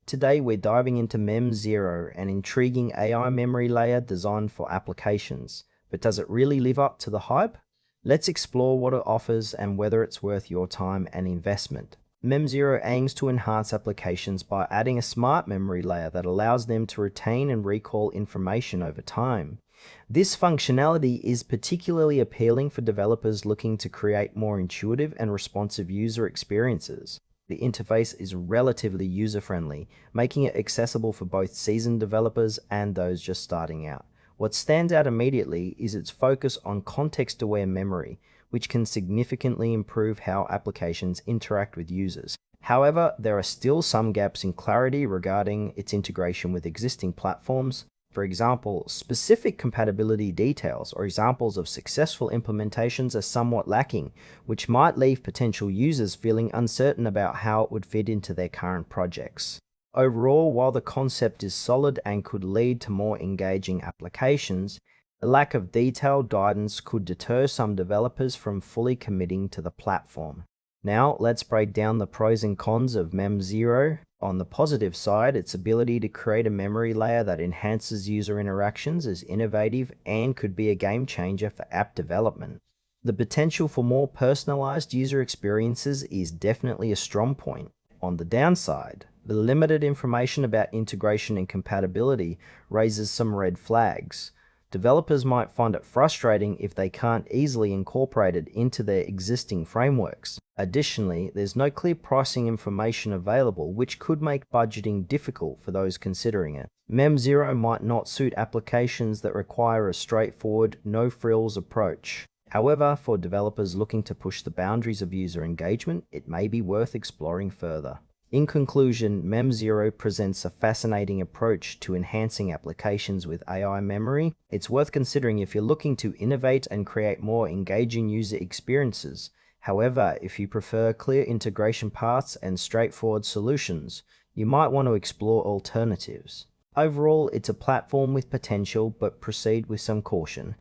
Today we're diving into Mem0, an intriguing AI memory layer designed for applications. But does it really live up to the hype? Let's explore what it offers and whether it's worth your time and investment. Mem0 aims to enhance applications by adding a smart memory layer that allows them to retain and recall information over time. This functionality is particularly appealing for developers looking to create more intuitive and responsive user experiences. The interface is relatively user-friendly, making it accessible for both seasoned developers and those just starting out. What stands out immediately is its focus on context-aware memory, which can significantly improve how applications interact with users. However, there are still some gaps in clarity regarding its integration with existing platforms. For example, specific compatibility details or examples of successful implementations are somewhat lacking, which might leave potential users feeling uncertain about how it would fit into their current projects. Overall, while the concept is solid and could lead to more engaging applications, the lack of detailed guidance could deter some developers from fully committing to the platform. Now, let's break down the pros and cons of Mem0. On the positive side, its ability to create a memory layer that enhances user interactions is innovative and could be a game changer for app development. The potential for more personalized user experiences is definitely a strong point. On the downside, the limited information about integration and compatibility raises some red flags. Developers might find it frustrating if they can't easily incorporate it into their existing frameworks. Additionally, there's no clear pricing information available, which could make budgeting difficult for those considering it. Mem0 might not suit applications that require a straightforward, no-frills approach. However, for developers looking to push the boundaries of user engagement, it may be worth exploring further. In conclusion, Mem0 presents a fascinating approach to enhancing applications with AI memory. It's worth considering if you're looking to innovate and create more engaging user experiences. However, if you prefer clear integration paths and straightforward solutions, you might want to explore alternatives. Overall, it's a platform with potential, but proceed with some caution.